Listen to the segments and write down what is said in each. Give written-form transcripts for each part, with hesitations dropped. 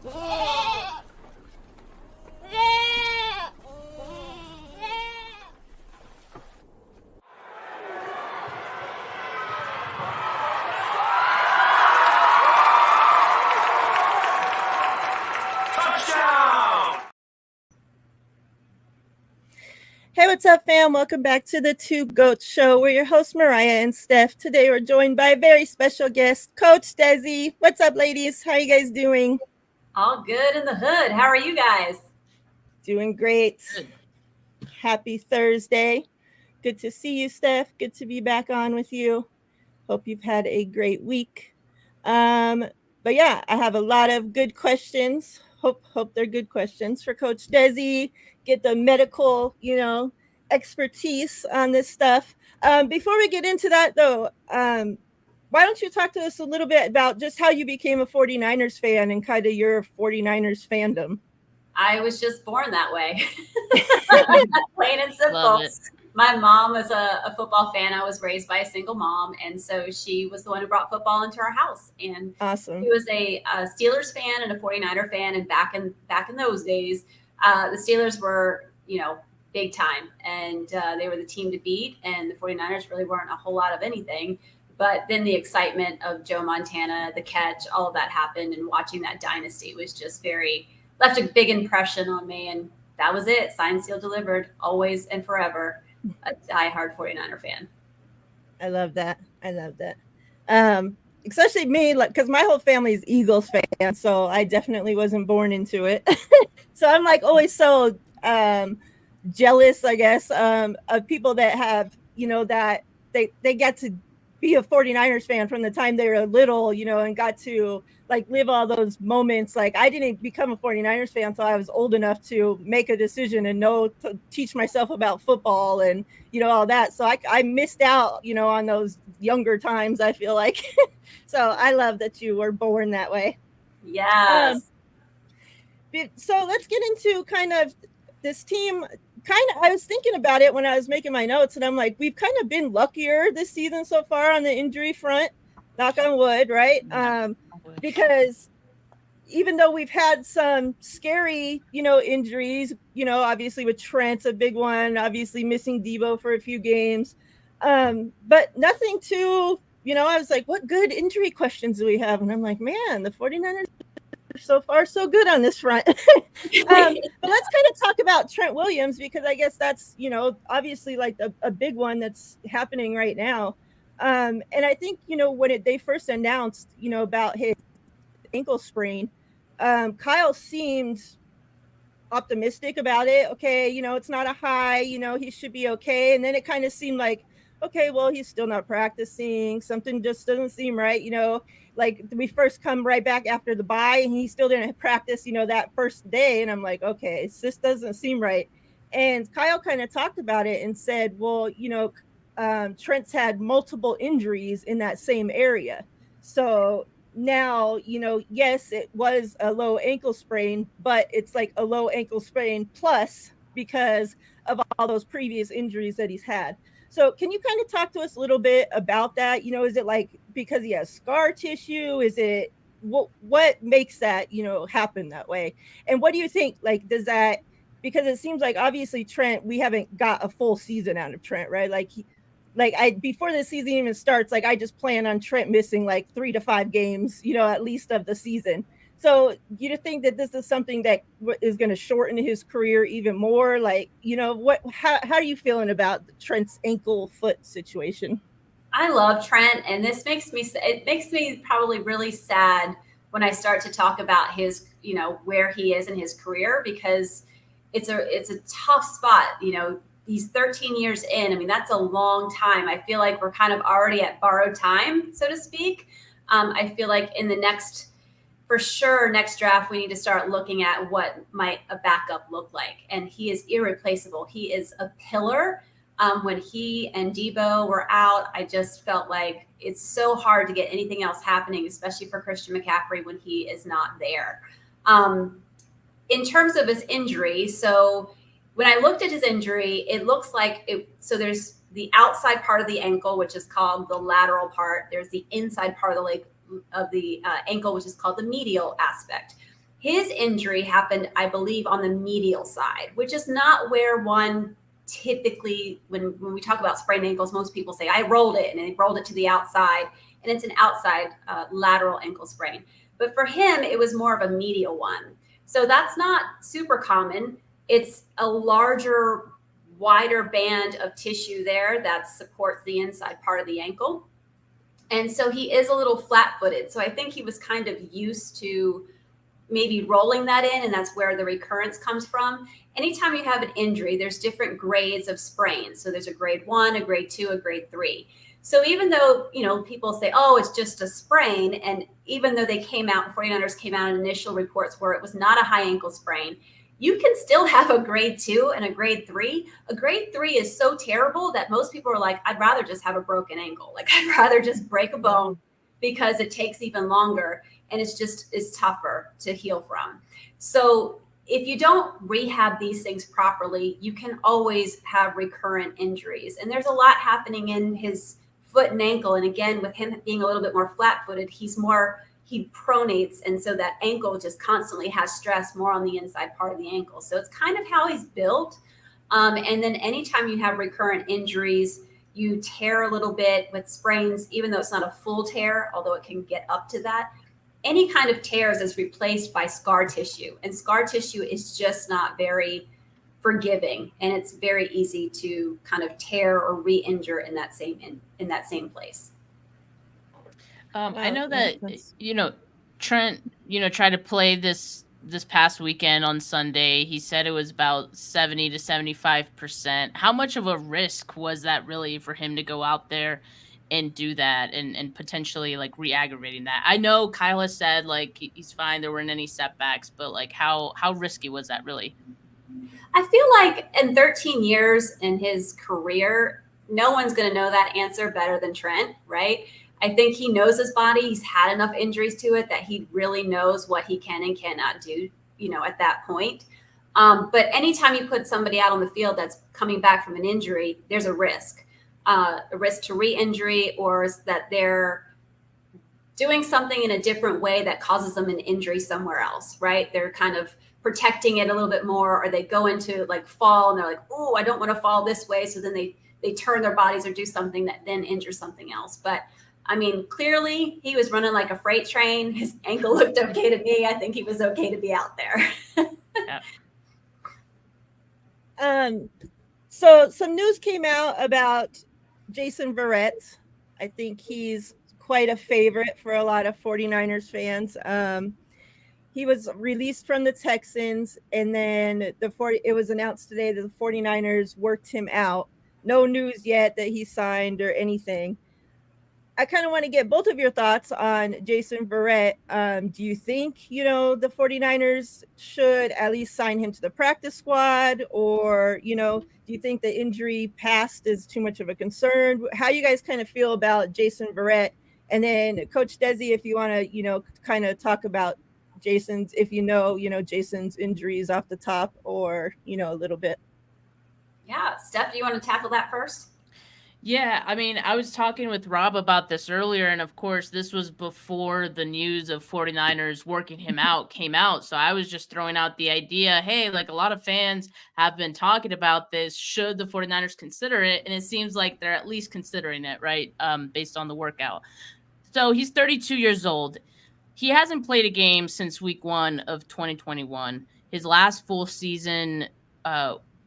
Hey, what's up, fam? Welcome back to the Two Goats Show. We're your hosts, Miriah and Steph. Today, we're joined by a very special guest, Coach Dezi. What's up, ladies? How are you guys doing? All good in the hood. How are you guys? Doing great. Happy Thursday. Good to see you, Steph. Good to be back on with you. Hope you've had a great week. But yeah, I have a lot of good questions. Hope they're good questions for Coach Dezi. Get the medical, expertise on this stuff. Before we get into that, though, why don't you talk to us a little bit about just how you became a 49ers fan and kind of your 49ers fandom? I was just born that way. Plain and simple. My mom was a football fan. I was raised by a single mom, and so she was the one who brought football into our house. And awesome. She was a Steelers fan and a 49er fan. And back in those days, the Steelers were, big time, and they were the team to beat. And the 49ers really weren't a whole lot of anything. But then the excitement of Joe Montana, the catch, all of that happened, and watching that dynasty was just left a big impression on me. And that was it. Signed, sealed, delivered, always and forever. A diehard 49er fan. I love that. Especially me, because my whole family is Eagles fan, so I definitely wasn't born into it. So I'm always so jealous, I guess, of people that have, that they get to be a 49ers fan from the time they were little, and got to live all those moments. I didn't become a 49ers fan until I was old enough to make a decision and to teach myself about football and, all that. So I missed out, on those younger times, I feel like. So I love that you were born that way. Yes. So let's get into kind of this team. I was thinking about it when I was making my notes, and I'm like, we've kind of been luckier this season so far on the injury front, knock on wood, right? Because even though we've had some scary, injuries, obviously with Trent's a big one, obviously missing Debo for a few games, but nothing too, I was like, what good injury questions do we have? And I'm like, man, the 49ers so far so good on this front. But let's kind of talk about Trent Williams, because I guess that's, obviously a big one that's happening right now. And I think, when they first announced, about his ankle sprain, Kyle seemed optimistic about it. Okay, it's not a high, he should be okay. And then it kind of seemed like, okay, well, he's still not practicing. Something just doesn't seem right. We first come right back after the bye, and he still didn't practice, that first day. And I'm like, okay, this doesn't seem right. And Kyle kind of talked about it and said, well, Trent's had multiple injuries in that same area. So now, yes, it was a low ankle sprain, but it's like a low ankle sprain plus because of all those previous injuries that he's had. So can you kind of talk to us a little bit about that? Is it because he has scar tissue? Is it what makes that, happen that way? And what do you think, does that, because it seems like obviously Trent, we haven't got a full season out of Trent, right? Before the season even starts, I just plan on Trent missing 3 to 5 games, at least of the season. So you think that this is something that is going to shorten his career even more? How are you feeling about Trent's ankle foot situation? I love Trent, and it makes me probably really sad when I start to talk about his, where he is in his career, because it's a tough spot. He's 13 years in. I mean, that's a long time. I feel like we're kind of already at borrowed time, so to speak. I feel like in the next draft, we need to start looking at what might a backup look like. And he is irreplaceable. He is a pillar. When he and Debo were out, I just felt like it's so hard to get anything else happening, especially for Christian McCaffrey when he is not there. In terms of his injury, so when I looked at his injury, it looks like so there's the outside part of the ankle, which is called the lateral part. There's the inside part of the ankle, which is called the medial aspect. His injury happened, I believe, on the medial side, which is not where one typically, when we talk about sprained ankles, most people say, I rolled it, and they rolled it to the outside, and it's an outside lateral ankle sprain. But for him, it was more of a medial one. So that's not super common. It's a larger, wider band of tissue there that supports the inside part of the ankle. And so he is a little flat footed. So I think he was kind of used to maybe rolling that in, and that's where the recurrence comes from. Anytime you have an injury, there's different grades of sprains. So there's a grade 1, a grade 2, a grade 3. So even though, people say, oh, it's just a sprain, and even though they came out, 49ers came out in initial reports where it was not a high ankle sprain, you can still have a grade 2 and a grade 3. A grade 3 is so terrible that most people are like, I'd rather just have a broken ankle. Like, I'd rather just break a bone because it takes even longer and it's tougher to heal from. So if you don't rehab these things properly, you can always have recurrent injuries. And there's a lot happening in his foot and ankle. And again, with him being a little bit more flat-footed, he pronates, and so that ankle just constantly has stress more on the inside part of the ankle. So it's kind of how he's built. And then anytime you have recurrent injuries, you tear a little bit with sprains, even though it's not a full tear, although it can get up to that. Any kind of tears is replaced by scar tissue, and scar tissue is just not very forgiving, and it's very easy to kind of tear or re-injure in that same place. I know that Trent tried to play this past weekend on Sunday. He said it was about 70 to 75%. How much of a risk was that really for him to go out there and do that and potentially like re-aggravating that? I know Kyle has said like he's fine, there weren't any setbacks, but like how risky was that really? I feel like in 13 years in his career, no one's going to know that answer better than Trent, right? I think he knows his body. He's had enough injuries to it that he really knows what he can and cannot do, at that point. But anytime you put somebody out on the field that's coming back from an injury, there's a risk to re-injury, or that they're doing something in a different way that causes them an injury somewhere else, right? They're kind of protecting it a little bit more, or they go into like fall and they're like, oh, I don't want to fall this way. So then they turn their bodies or do something that then injures something else. But I mean, clearly he was running like a freight train. His ankle looked okay to me. I think he was okay to be out there. Yeah. So some news came out about Jason Verrett. I think he's quite a favorite for a lot of 49ers fans. He was released from the Texans, and then it was announced today that the 49ers worked him out. No news yet that he signed or anything. I kind of want to get both of your thoughts on Jason Verrett. Do you think, the 49ers should at least sign him to the practice squad, or, do you think the injury past is too much of a concern? How you guys kind of feel about Jason Verrett? And then Coach Dezi, if you want to, kind of talk about Jason's, if Jason's injuries off the top, or, a little bit. Yeah. Steph, do you want to tackle that first? Yeah, I mean, I was talking with Rob about this earlier, and of course, this was before the news of 49ers working him out came out. So I was just throwing out the idea, hey, like a lot of fans have been talking about this. Should the 49ers consider it? And it seems like they're at least considering it, right? Based on the workout. So he's 32 years old. He hasn't played a game since week 1 of 2021. His last full season,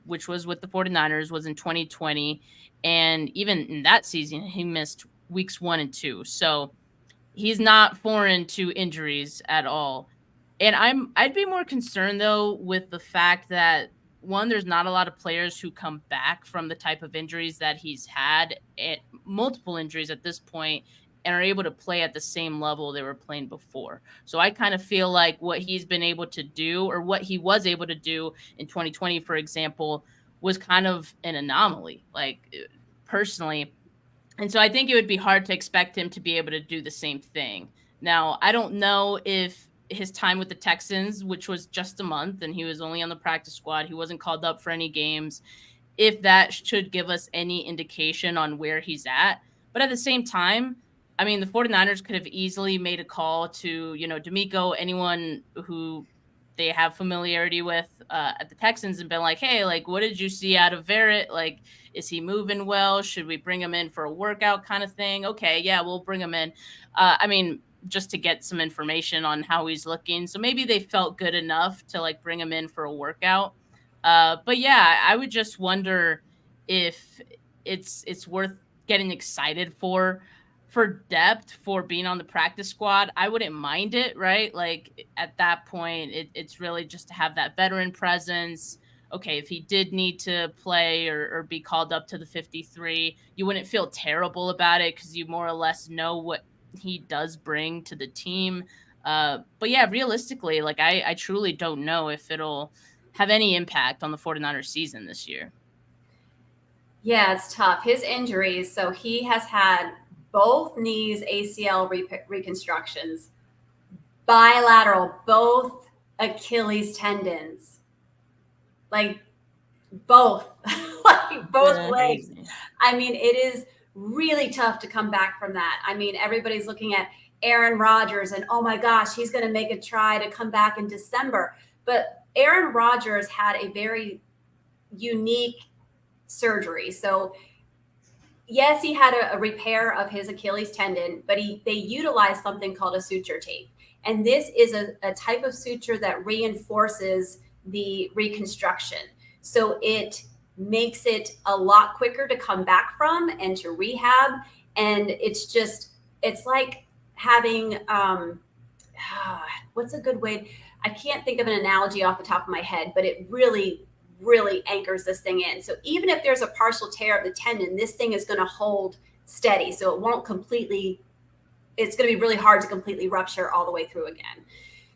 which was with the 49ers, was in 2020. And even in that season, he missed weeks 1 and 2. So he's not foreign to injuries at all. And I'd be more concerned, though, with the fact that, one, there's not a lot of players who come back from the type of injuries that he's had, multiple injuries at this point, and are able to play at the same level they were playing before. So I kind of feel like what he's been able to do, or what he was able to do in 2020, for example, was kind of an anomaly, like personally. And so I think it would be hard to expect him to be able to do the same thing. Now, I don't know if his time with the Texans, which was just a month, and he was only on the practice squad, he wasn't called up for any games, if that should give us any indication on where he's at. But at the same time, I mean, the 49ers could have easily made a call to, D'Amico, anyone who they have familiarity with at the Texans and been like, hey, like, what did you see out of Verrett? Like, is he moving well? Should we bring him in for a workout kind of thing? Okay, yeah, we'll bring him in. I mean, just to get some information on how he's looking. So maybe they felt good enough to like bring him in for a workout. But yeah, I would just wonder if it's worth getting excited for depth for being on the practice squad. I wouldn't mind it, right? Like at that point, it's really just to have that veteran presence. Okay, if he did need to play or be called up to the 53, you wouldn't feel terrible about it because you more or less know what he does bring to the team. But yeah, realistically, like I truly don't know if it'll have any impact on the 49ers season this year. Yeah, it's tough. His injuries, so he has had both knees ACL reconstructions, bilateral, both Achilles tendons, like both, like both legs. Crazy. I mean, it is really tough to come back from that. I mean, everybody's looking at Aaron Rodgers and oh my gosh, he's going to make a try to come back in December. But Aaron Rodgers had a very unique surgery. So yes, he had a repair of his Achilles tendon, but they utilized something called a suture tape. And this is a type of suture that reinforces the reconstruction. So it makes it a lot quicker to come back from and to rehab. And it's like having, what's a good way? I can't think of an analogy off the top of my head, but it really anchors this thing in. So even if there's a partial tear of the tendon, this thing is going to hold steady. So it won't completely, it's going to be really hard to completely rupture all the way through again.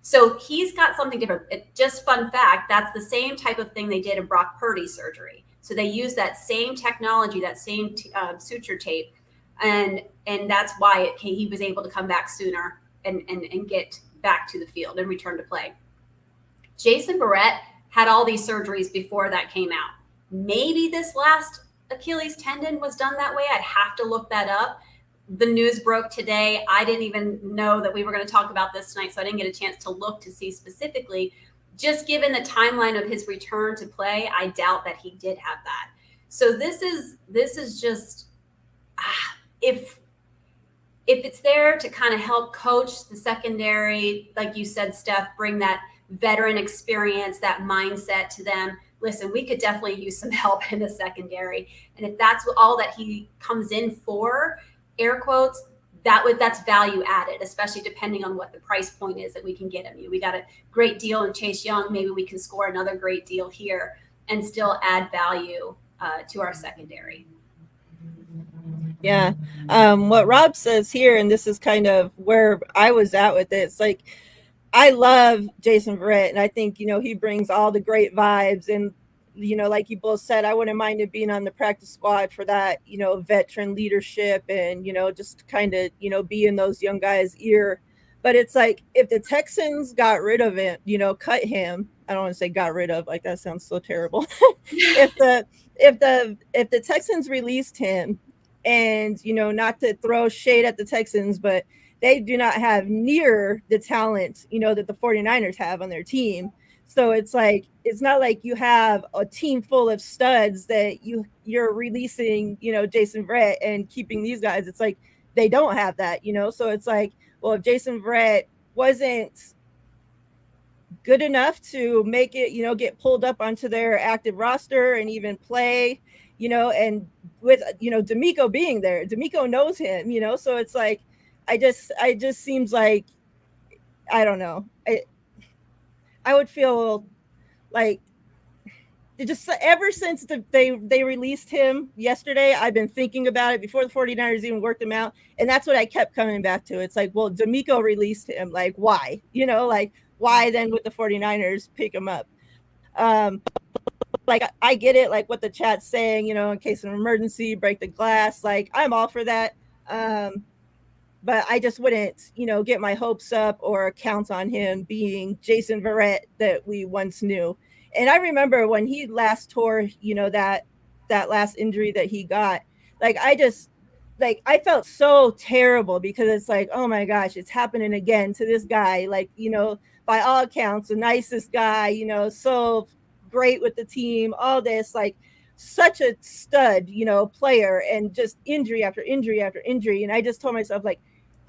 So he's got something different. Just fun fact, that's the same type of thing they did in Brock Purdy's surgery. So they used that same technology, that same suture tape. And that's why he was able to come back sooner and get back to the field and return to play. Jason Verrett had all these surgeries before that came out. Maybe this last Achilles tendon was done that way. I'd have to look that up. The news broke today. I didn't even know that we were going to talk about this tonight, so I didn't get a chance to look to see specifically. Just given the timeline of his return to play, I doubt that he did have that. So this is just if it's there to kind of help coach the secondary, like you said, Steph, bring that veteran experience, that mindset to them. Listen, we could definitely use some help in the secondary. And if that's all that he comes in for, air quotes, that's value added, especially depending on what the price point is that we can get him. We got a great deal in Chase Young. Maybe we can score another great deal here and still add value to our secondary. Yeah. What Rob says here, and this is kind of where I was at with it, it's like, I love Jason Verrett, and I think, he brings all the great vibes. And, like you both said, I wouldn't mind it being on the practice squad for that, veteran leadership and, just kind of, be in those young guys' ear. But it's like, if the Texans got rid of him, cut him, I don't want to say got rid of, like that sounds so terrible. if the Texans released him, and, not to throw shade at the Texans, but they do not have near the talent, that the 49ers have on their team. So it's like, it's not like you have a team full of studs that you're releasing, Jason Verrett and keeping these guys. It's like, they don't have that, so it's like, well, if Jason Verrett wasn't good enough to make it, get pulled up onto their active roster and even play, and with, D'Amico being there, D'Amico knows him, so it's like, I just seems like, I don't know. I would feel like it just ever since they released him yesterday, I've been thinking about it before the 49ers even worked him out. And that's what I kept coming back to. It's like, well, D'Amico released him. Like, why? Like, why then would the 49ers pick him up? Like, I get it, like what the chat's saying, in case of an emergency, break the glass. Like, I'm all for that. But I just wouldn't, get my hopes up or count on him being Jason Verrett that we once knew. And I remember when he last tore, that last injury that he got, like, I felt so terrible because it's like, oh my gosh, it's happening again to this guy. Like, by all accounts, the nicest guy, you know, so great with the team, all this, like such a stud, you know, player, and just injury after injury after injury. And I just told myself, like,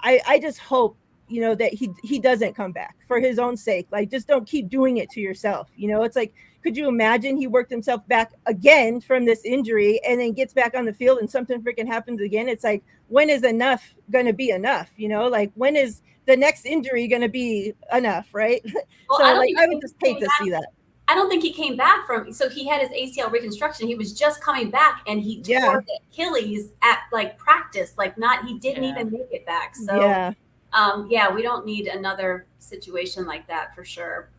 I just hope, you know, that he doesn't come back for his own sake. Like, just don't keep doing it to yourself. You know, it's like, could you imagine he worked himself back again from this injury and then gets back on the field and something freaking happens again? It's like, when is enough going to be enough? You know, like, when is the next injury going to be enough, right? Well, So, like, I would just hate to see that. I don't think he came back from, so he had his ACL reconstruction. He was just coming back and he tore the Achilles at like practice, like not, he didn't even make it back. So we don't need another situation like that for sure.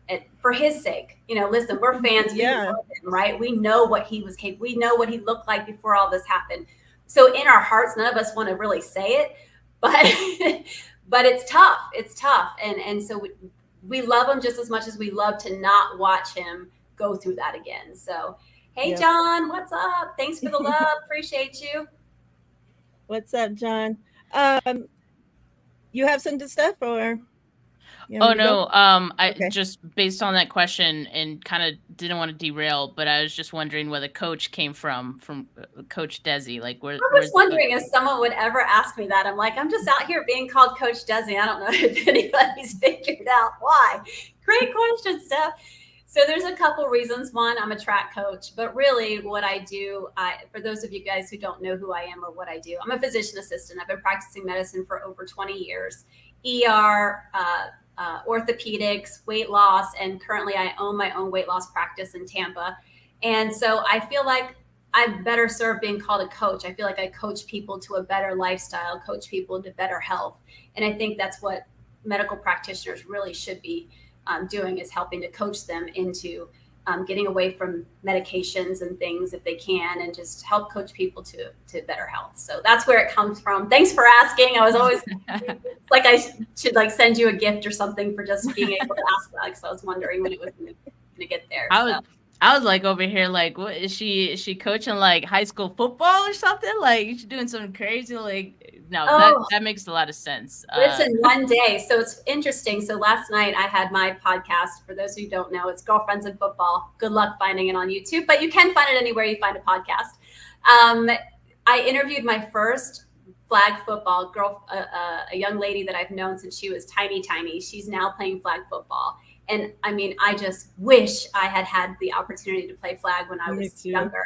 For his sake, you know, listen, we're fans, we love him, right? We know what he was capable, we know what he looked like before all this happened. So in our hearts, none of us want to really say it, but but it's tough. It's tough. And so we love him just as much as we love to not watch him go through that again. So, hey, John, what's up? Thanks for the love. Appreciate you. What's up, John? You have some stuff, or? Oh no, I just based on that question and kind of didn't want to derail, but I was just wondering where the coach came from Coach Dezi. Like, where? I was wondering if someone would ever ask me that. I'm like, I'm just out here being called Coach Dezi. I don't know if anybody's figured out why. Great question, Steph. So there's a couple reasons. One, I'm a track coach, but really what I do, for those of you guys who don't know who I am or what I do, I'm a physician assistant. I've been practicing medicine for over 20 years, ER, orthopedics, weight loss, and currently I own my own weight loss practice in Tampa. And so I feel like I'm better served being called a coach. I feel like I coach people to a better lifestyle, coach people to better health. And I think that's what medical practitioners really should be doing, is helping to coach them into getting away from medications and things if they can, and just help coach people to better health. So that's where it comes from. Thanks for asking. I was always like, I should like send you a gift or something for just being able to ask that, because I was wondering when it was going to get there. I was like over here, like, what is she? Is she coaching like high school football or something? Like, she's doing something crazy? Like, no, that makes a lot of sense. Listen, one day. So it's interesting. So last night I had my podcast. For those who don't know, it's Girlfriends in Football. Good luck finding it on YouTube, but you can find it anywhere you find a podcast. I interviewed my first flag football girl, a young lady that I've known since she was tiny. She's now playing flag football. And I mean, I just wish I had the opportunity to play flag when I was younger.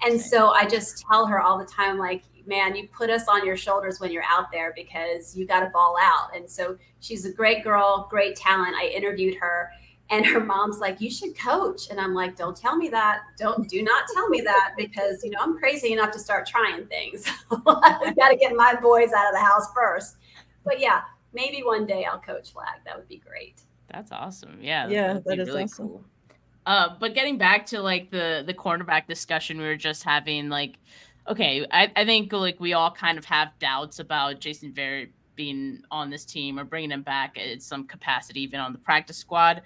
And so I just tell her all the time, like, man, you put us on your shoulders when you're out there because you got to ball out. And so she's a great girl, great talent. I interviewed her, and her mom's like, you should coach. And I'm like, don't tell me that. Do not tell me that, because, you know, I'm crazy enough to start trying things. I got to get my boys out of the house first. But yeah, maybe one day I'll coach flag. That would be great. That's awesome. Yeah, that is really awesome. Cool. But getting back to like the cornerback discussion we were just having, like, okay, I think like we all kind of have doubts about Jason Verrett being on this team or bringing him back at some capacity, even on the practice squad.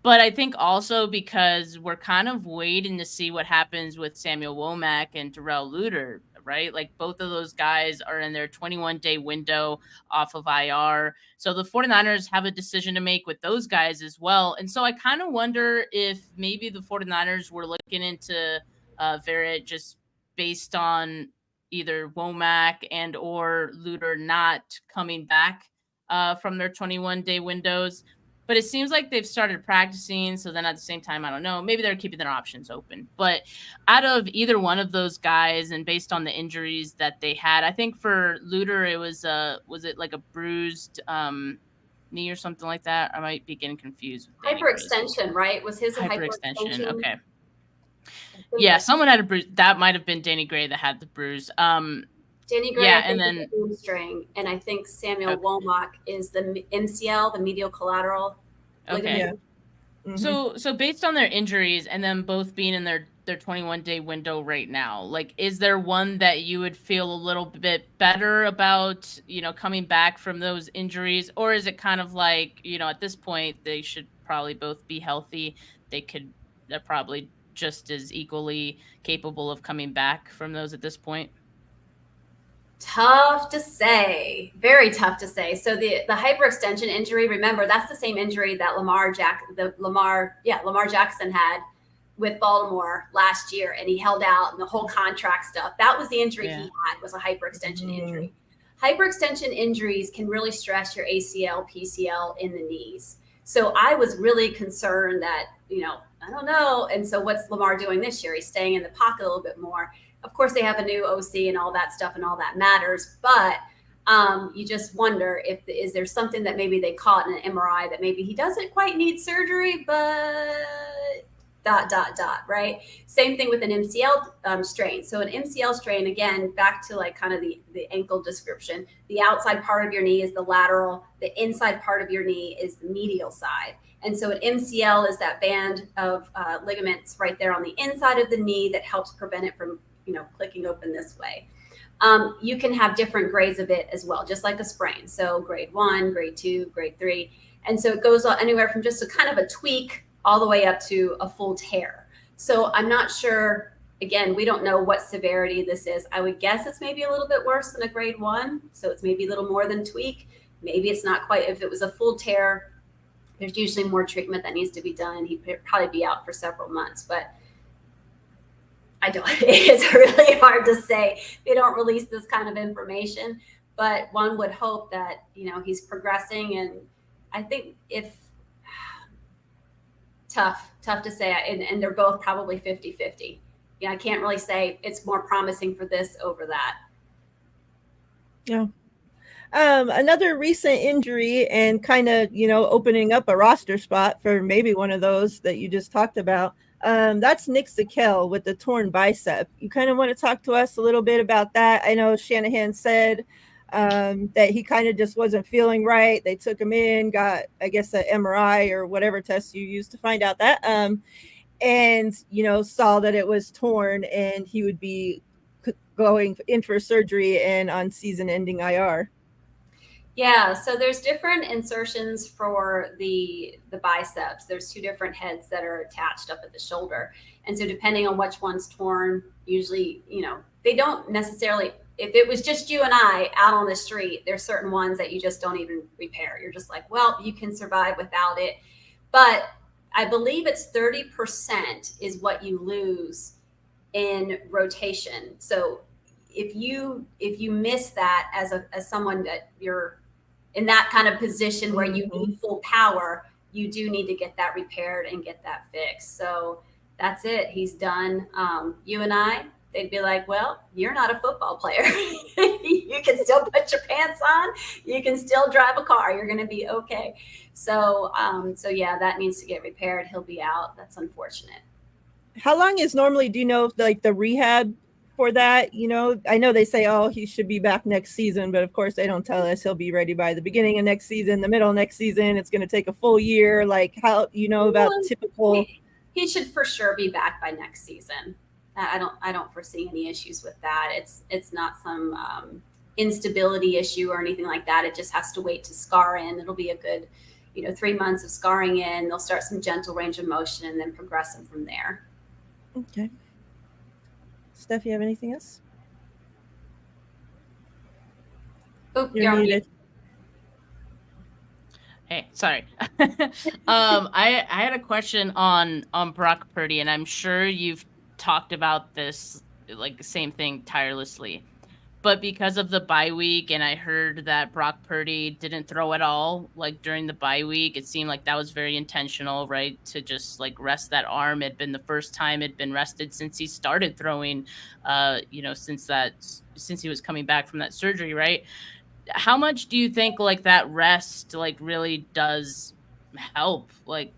But I think also because we're kind of waiting to see what happens with Samuel Womack and Darrell Luter, right? Like, both of those guys are in their 21-day window off of IR. So the 49ers have a decision to make with those guys as well. And so I kind of wonder if maybe the 49ers were looking into Verrett just based on either Womack and or Luter not coming back from their 21-day windows. But it seems like they've started practicing. So then at the same time, I don't know, maybe they're keeping their options open. But out of either one of those guys, and based on the injuries that they had, I think for Luter, it was it like a bruised knee or something like that? I might be getting confused. Hyperextension, right? Was his hyperextension? Okay. Yeah, someone had a bruise. That might have been Danny Gray that had the bruise. Danny Gray, and then hamstring, and I think Samuel Womack is the MCL, the medial collateral. Okay. Yeah. Mm-hmm. So based on their injuries and then both being in their 21-day window right now, like, is there one that you would feel a little bit better about, you know, coming back from those injuries? Or is it kind of like, you know, at this point, they should probably both be healthy. They're probably just as equally capable of coming back from those at this point? Tough to say. Very tough to say. So the hyperextension injury, remember, that's the same injury that Lamar Jackson had with Baltimore last year, and he held out and the whole contract stuff. That was the injury he had, was a hyperextension injury. Hyperextension injuries can really stress your ACL, PCL in the knees. So I was really concerned that, I don't know. And so what's Lamar doing this year? He's staying in the pocket a little bit more. Of course, they have a new OC and all that stuff, and all that matters. But you just wonder is there something that maybe they caught in an MRI that maybe he doesn't quite need surgery, but ... right? Same thing with an MCL strain. So an MCL strain, again, back to like kind of the ankle description, the outside part of your knee is the lateral, the inside part of your knee is the medial side. And so an MCL is that band of ligaments right there on the inside of the knee that helps prevent it from, clicking open this way. You can have different grades of it as well, just like a sprain. So grade 1, grade 2, grade 3. And so it goes anywhere from just a kind of a tweak all the way up to a full tear. So I'm not sure, again, we don't know what severity this is. I would guess it's maybe a little bit worse than a grade 1. So it's maybe a little more than tweak. Maybe it's not quite. If it was a full tear, there's usually more treatment that needs to be done. He'd probably be out for several months, but it's really hard to say. They don't release this kind of information, but one would hope that, he's progressing. And I think tough to say. And they're both probably 50-50. I can't really say it's more promising for this over that. Yeah. Another recent injury and kind of, opening up a roster spot for maybe one of those that you just talked about. That's Nick Zakelj with the torn bicep. You kind of want to talk to us a little bit about that. I know Shanahan said that he kind of just wasn't feeling right. They took him in, got, I guess, an MRI or whatever test you used to find out that, and, saw that it was torn and he would be going in for surgery and on season-ending IR. Yeah, so there's different insertions for the biceps. There's 2 different heads that are attached up at the shoulder. And so depending on which one's torn, usually, they don't necessarily, if it was just you and I out on the street, there's certain ones that you just don't even repair. You're just like, well, you can survive without it. But I believe it's 30% is what you lose in rotation. So if you miss that as someone that you're in that kind of position where you need full power, you do need to get that repaired and get that fixed. So that's it. He's done. You and I, they'd be like, well, you're not a football player. You can still put your pants on. You can still drive a car. You're going to be okay. So yeah, that needs to get repaired. He'll be out. That's unfortunate. How long is normally, do you know, like the rehab for that? I know they say, oh, he should be back next season, but of course they don't tell us he'll be ready by the beginning of next season, the middle of next season. It's going to take a full year. Like how, about typical. He should for sure be back by next season. I don't foresee any issues with that. It's not some instability issue or anything like that. It just has to wait to scar in. It'll be a good, 3 months of scarring in. They'll start some gentle range of motion and then progress them from there. Okay. Steph, you have anything else? Oh, you're muted. Hey, sorry. I had a question on Brock Purdy, and I'm sure you've talked about this, like the same thing tirelessly. But because of the bye week, and I heard that Brock Purdy didn't throw at all, like during the bye week, it seemed like that was very intentional, right? To just like rest that arm. It'd been the first time it'd been rested since he started throwing, since he was coming back from that surgery, right? How much do you think like that rest like really does help like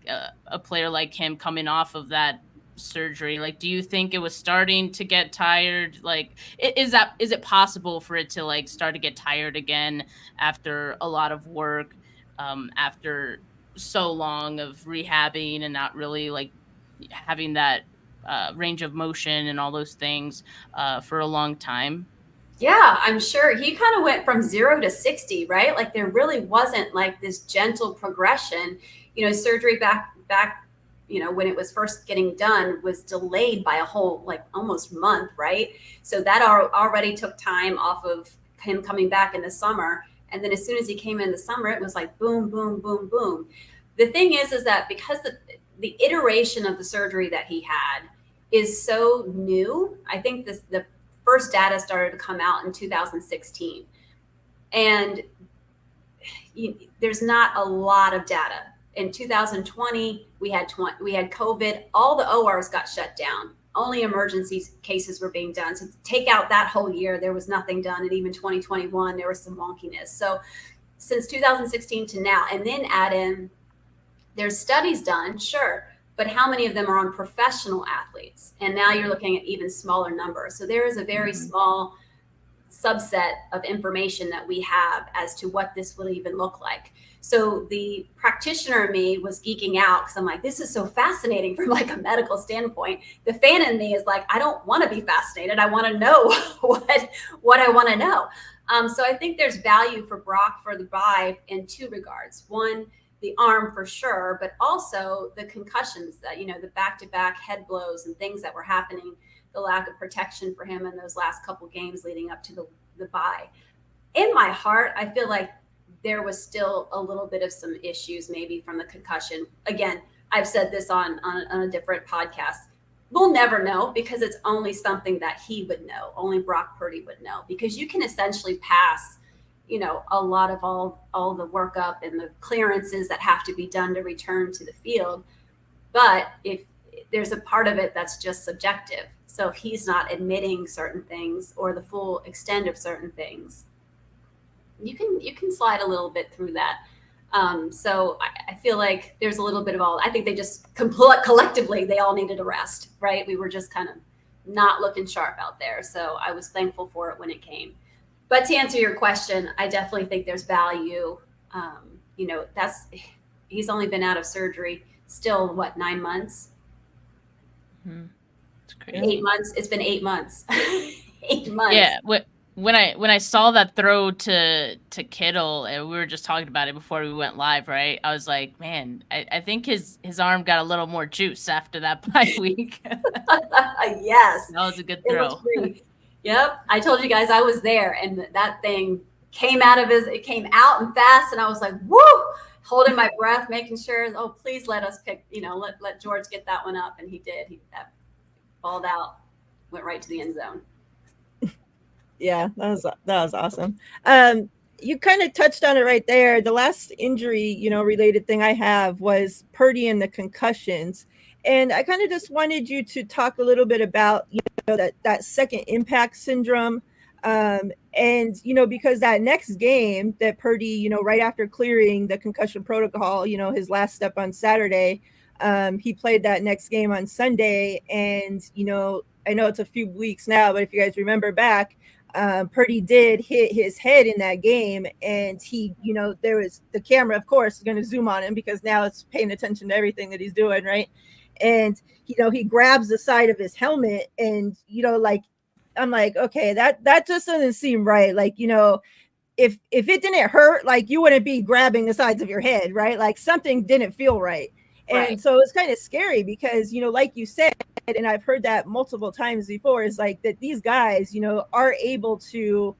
a player like him coming off of that surgery? Like, do you think it was starting to get tired? Like, is it possible for it to like start to get tired again after a lot of work, after so long of rehabbing and not really like having that range of motion and all those things for a long time? Yeah, I'm sure he kind of went from 0 to 60, right? Like there really wasn't like this gentle progression. Surgery back when it was first getting done was delayed by a whole like almost month, right? So that already took time off of him coming back in the summer. And then as soon as he came in the summer, it was like boom, boom, boom, boom. The thing is that because the iteration of the surgery that he had is so new, I think the first data started to come out in 2016. And there's not a lot of data. In 2020, we had COVID. All the ORs got shut down. Only emergency cases were being done. So to take out that whole year, there was nothing done. And even 2021, there was some wonkiness. So since 2016 to now, and then add in, there's studies done, sure, but how many of them are on professional athletes? And now you're looking at even smaller numbers. So there is a very small subset of information that we have as to what this will even look like. So the practitioner in me was geeking out because I'm like, this is so fascinating from like a medical standpoint. The fan in me is like, I don't want to be fascinated. I want to know what I want to know. So I think there's value for Brock for the bye in two regards. One, the arm for sure, but also the concussions that, the back-to-back head blows and things that were happening, the lack of protection for him in those last couple games leading up to the bye. In my heart, I feel like there was still a little bit of some issues maybe from the concussion. Again, I've said this on a different podcast. We'll never know because it's only something that he would know. Only Brock Purdy would know, because you can essentially pass, a lot of all the workup and the clearances that have to be done to return to the field. But if there's a part of it that's just subjective. So if he's not admitting certain things or the full extent of certain things, you can slide a little bit through that. So I feel like there's a little bit of all. I think they just collectively, they all needed a rest, right? We were just kind of not looking sharp out there. So I was thankful for it when it came. But to answer your question, I definitely think there's value. He's only been out of surgery still, 9 months? It's crazy. 8 months. It's been 8 months. 8 months. Yeah. When I saw that throw to Kittle, and we were just talking about it before we went live, right? I was like, man, I think his arm got a little more juice after that bye week. Yes. That was a good throw. Yep. I told you guys I was there, and that thing came out and fast, and I was like, woo, holding my breath, making sure, oh, please let us pick, let George get that one up. And he did. That balled out, went right to the end zone. Yeah, that was awesome. You kind of touched on it right there. The last injury, related thing I have was Purdy and the concussions. And I kind of just wanted you to talk a little bit about, that second impact syndrome. And, because that next game that Purdy, right after clearing the concussion protocol, his last step on Saturday, he played that next game on Sunday. And, I know it's a few weeks now, but if you guys remember back, Purdy did hit his head in that game, and he, there was the camera, of course, is going to zoom on him because now it's paying attention to everything that he's doing, right? And, he grabs the side of his helmet, and, I'm like, okay, that just doesn't seem right. Like, if it didn't hurt, like, you wouldn't be grabbing the sides of your head, right? Like, something didn't feel right. And so it's kind of scary because, like you said, and I've heard that multiple times before, is like that these guys, are able to,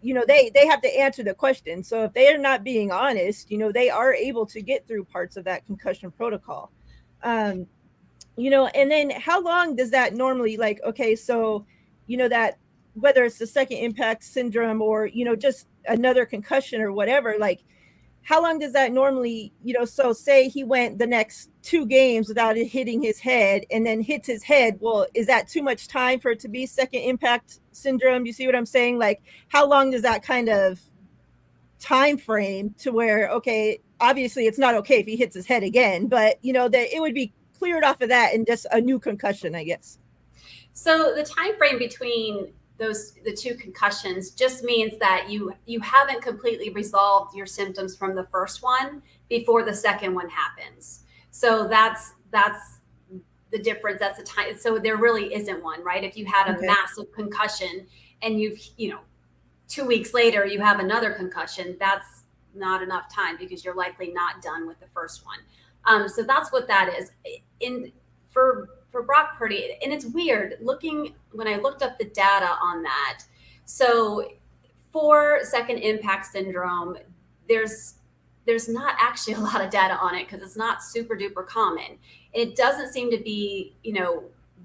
they have to answer the question. So if they are not being honest, they are able to get through parts of that concussion protocol. And then how long does that normally, like, okay, so, that whether it's the second impact syndrome or, just another concussion or whatever, like, how long does that normally, so say he went the next 2 games without it hitting his head and then hits his head. Well, is that too much time for it to be second impact syndrome? You see what I'm saying? Like, how long does that kind of time frame to where, okay, obviously it's not okay if he hits his head again, but, that it would be cleared off of that and just a new concussion, I guess. So the time frame between the 2 concussions just means that you haven't completely resolved your symptoms from the first one before the second one happens. So that's the difference. That's the time. So there really isn't one, right? If you had a massive concussion and you've, 2 weeks later you have another concussion, that's not enough time because you're likely not done with the first one. So that's what that is. For Brock Purdy, and it's weird when I looked up the data on that. So for second impact syndrome, there's not actually a lot of data on it because it's not super duper common. It doesn't seem to be,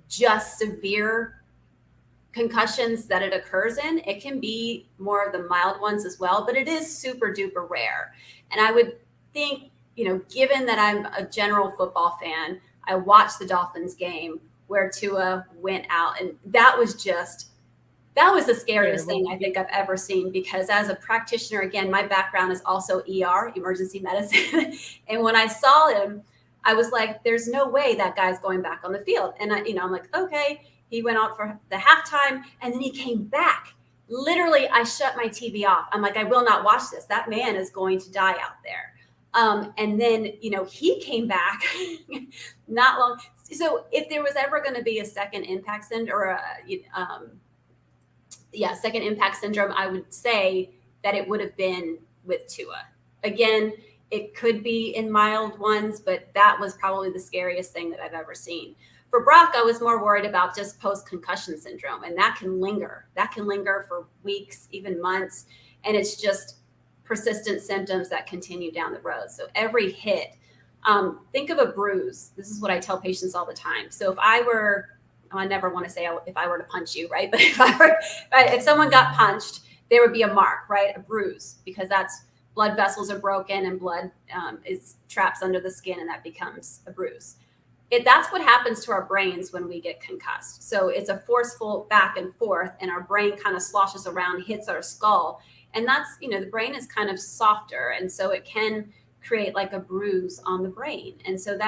just severe concussions that it occurs in. It can be more of the mild ones as well, but it is super duper rare. And I would think, given that I'm a general football fan, I watched the Dolphins game where Tua went out, and that was the scariest thing I think I've ever seen, because as a practitioner, again, my background is also ER, emergency medicine. And when I saw him, I was like, there's no way that guy's going back on the field. And I'm like, okay, he went out for the halftime and then he came back. Literally, I shut my TV off. I'm like, I will not watch this. That man is going to die out there. And then, he came back not long. So if there was ever going to be a second impact syndrome or second impact syndrome, I would say that it would have been with Tua. Again, it could be in mild ones, but that was probably the scariest thing that I've ever seen. For Brock, I was more worried about just post-concussion syndrome, and that can linger. That can linger for weeks, even months, and it's just persistent symptoms that continue down the road. So every hit, think of a bruise. This is what I tell patients all the time. So I never want to say if I were to punch you, right? But if someone got punched, there would be a mark, right? A bruise, because that's blood vessels are broken and blood is traps under the skin, and that becomes a bruise. That's what happens to our brains when we get concussed. So it's a forceful back and forth, and our brain kind of sloshes around, hits our skull. And that's, the brain is kind of softer. And so it can create like a bruise on the brain. And so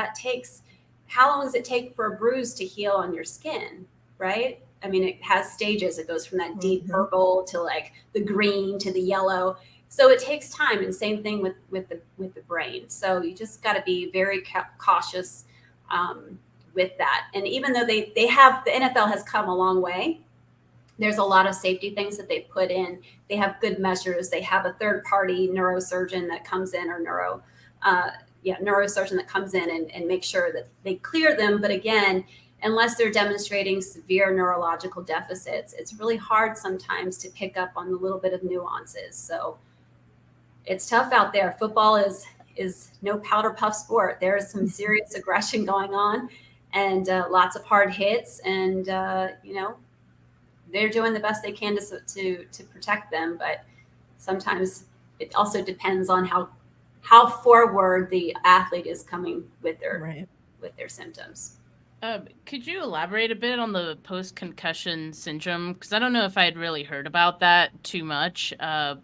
how long does it take for a bruise to heal on your skin, right? I mean, it has stages. It goes from that deep purple to like the green to the yellow. So it takes time, and same thing with the brain. So you just got to be very cautious with that. And even though the NFL has come a long way, there's a lot of safety things that they put in. They have good measures. They have a third party neurosurgeon that comes in, or neurosurgeon that comes in and make sure that they clear them. But again, unless they're demonstrating severe neurological deficits, it's really hard sometimes to pick up on the little bit of nuances. So it's tough out there. Football is no powder puff sport. There is some serious aggression going on, and lots of hard hits, and they're doing the best they can to protect them. But sometimes it also depends on how forward the athlete is coming with their symptoms. Could you elaborate a bit on the post-concussion syndrome? Because I don't know if I had really heard about that too much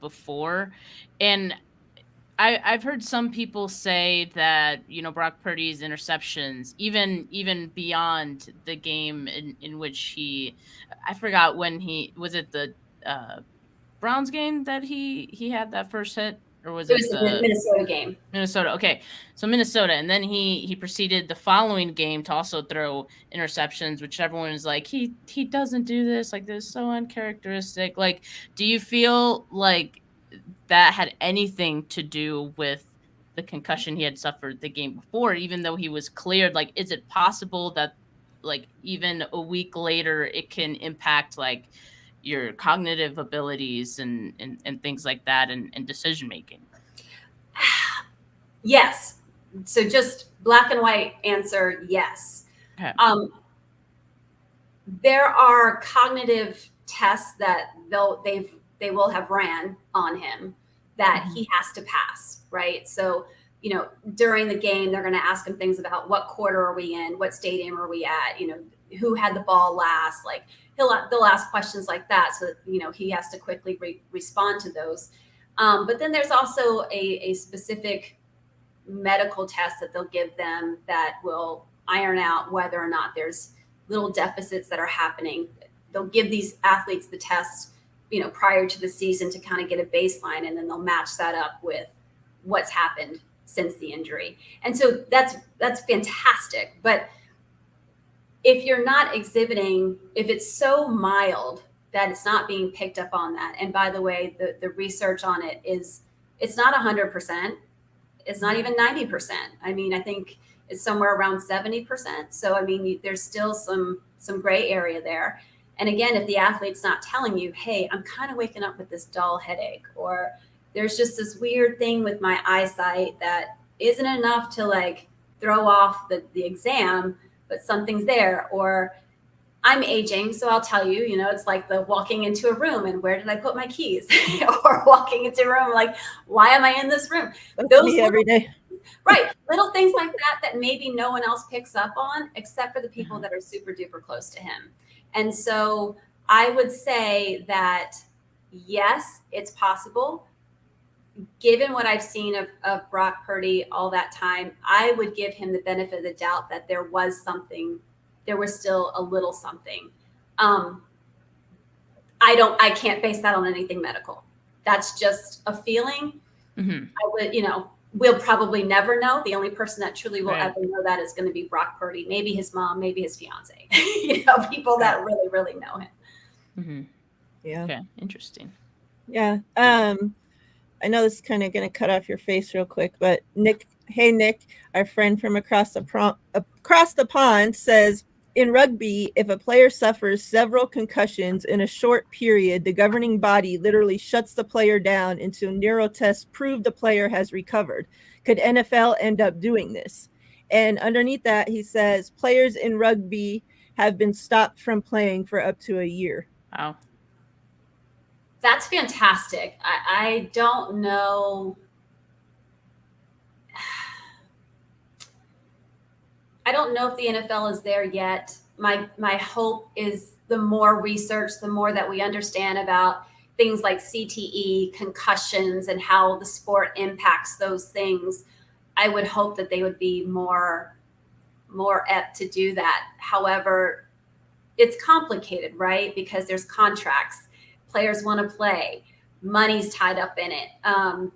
before. And I've heard some people say that, Brock Purdy's interceptions, even beyond the game in which I forgot when was it the Browns game that he had that first hit? Or was it the Minnesota game? Minnesota. Okay. So Minnesota. And then he proceeded the following game to also throw interceptions, which everyone is like, he doesn't do this. Like, this is so uncharacteristic. Like, do you feel like that had anything to do with the concussion he had suffered the game before, even though he was cleared? Like, is it possible that, like, even a week later, it can impact, like, your cognitive abilities and things like that, and decision making? Yes. So just black and white answer, yes. Okay. There are cognitive tests that they will have ran on him that he has to pass, right? So, during the game, they're going to ask him things about what quarter are we in, what stadium are we at, who had the ball last, like they'll ask questions like that. So that, he has to quickly respond to those. But then there's also a specific medical test that they'll give them that will iron out whether or not there's little deficits that are happening. They'll give these athletes the test, prior to the season to kind of get a baseline, and then they'll match that up with what's happened since the injury. And so that's fantastic. But if you're not exhibiting, if it's so mild that it's not being picked up on that, and by the way, the research on it it's not 100%. It's not even 90%. I mean, I think it's somewhere around 70%. So, I mean, there's still some gray area there. And again, if the athlete's not telling you, hey, I'm kind of waking up with this dull headache, or there's just this weird thing with my eyesight that isn't enough to like throw off the exam, but something's there, or I'm aging, so I'll tell you, it's like the walking into a room and where did I put my keys? Or walking into a room, like, why am I in this room? That's me every day. Right. Little things like that maybe no one else picks up on except for the people that are super duper close to him. And so I would say that, yes, it's possible. Given what I've seen of Brock Purdy all that time, I would give him the benefit of the doubt that there was still a little something. I can't base that on anything medical. That's just a feeling. Mm-hmm. I would, we'll probably never know. The only person that truly will ever know that is going to be Brock Purdy, maybe his mom, maybe his fiance, people that really, really know him. Mm-hmm. Yeah. Okay. Interesting. Yeah. I know this is kind of going to cut off your face real quick, but Nick, our friend from across the pond says, in rugby, if a player suffers several concussions in a short period, the governing body literally shuts the player down until neuro tests prove the player has recovered. Could NFL end up doing this? And underneath that, he says, players in rugby have been stopped from playing for up to a year. Wow. That's fantastic. I don't know. I don't know if the NFL is there yet. My hope is the more research, the more that we understand about things like CTE, concussions, and how the sport impacts those things, I would hope that they would be more apt to do that. However, it's complicated, right? Because there's contracts. Players want to play. Money's tied up in it.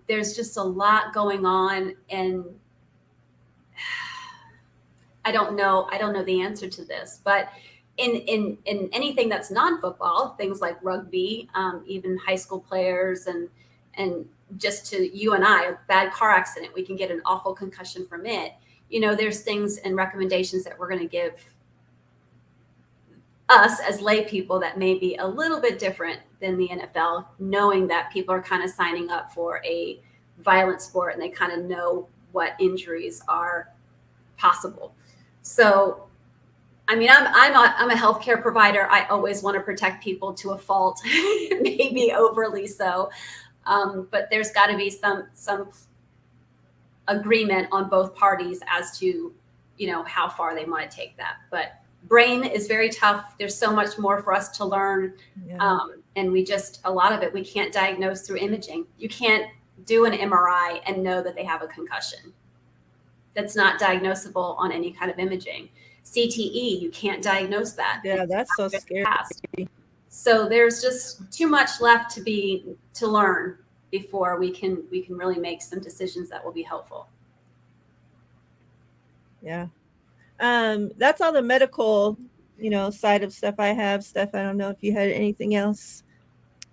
There's just a lot going on, and I don't know the answer to this. But in anything that's non-football, things like rugby, even high school players, and just to you and I, a bad car accident, we can get an awful concussion from it. There's things and recommendations that we're going to give us as lay people that may be a little bit different than the NFL, knowing that people are kind of signing up for a violent sport and they kind of know what injuries are possible. So, I mean, I'm a healthcare provider. I always want to protect people to a fault, maybe overly so. But there's got to be some agreement on both parties as to, how far they want to take that. But brain is very tough. There's so much more for us to learn. Yeah. And a lot of it, we can't diagnose through imaging. You can't do an MRI and know that they have a concussion. That's not diagnosable on any kind of imaging. CTE, you can't diagnose that. Yeah, that's so scary. So there's just too much left to learn before we can really make some decisions that will be helpful. Yeah. That's all the medical, side of stuff I have. Steph, I don't know if you had anything else.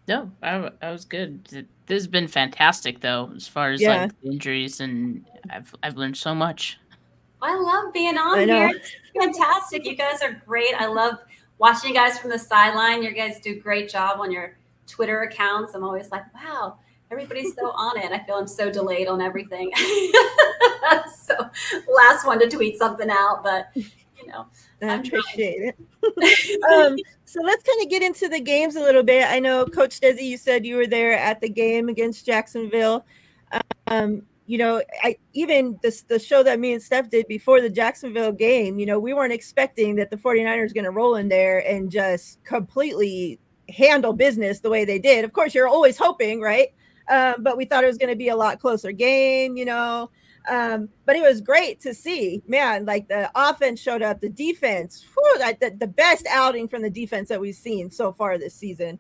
No, I was good. This has been fantastic, though, as far as like injuries, and I've learned so much. I love being on here. It's fantastic. You guys are great. I love watching you guys from the sideline. You guys do a great job on your Twitter accounts. I'm always like, wow, everybody's so on it. I feel I'm so delayed on everything. So last one to tweet something out, but I appreciate it. So let's kind of get into the games a little bit. I know, Coach Dezi, you said you were there at the game against Jacksonville. Even the show that me and Steph did before the Jacksonville game, we weren't expecting that the 49ers going to roll in there and just completely handle business the way they did. Of course, you're always hoping, right? But we thought it was going to be a lot closer game, but it was great to see, man, like the offense showed up, the defense, the best outing from the defense that we've seen so far this season.